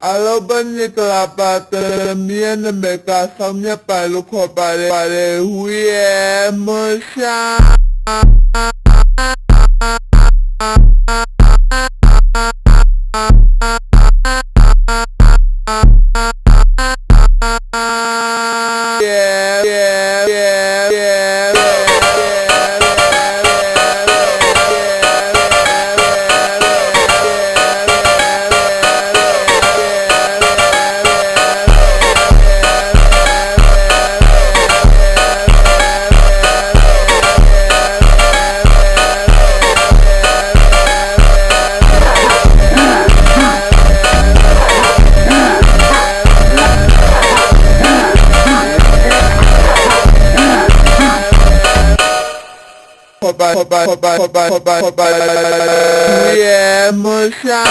Alobani kelapatan mian mereka samnya palu kopare pare huye musya. Hoba, yeah, musha.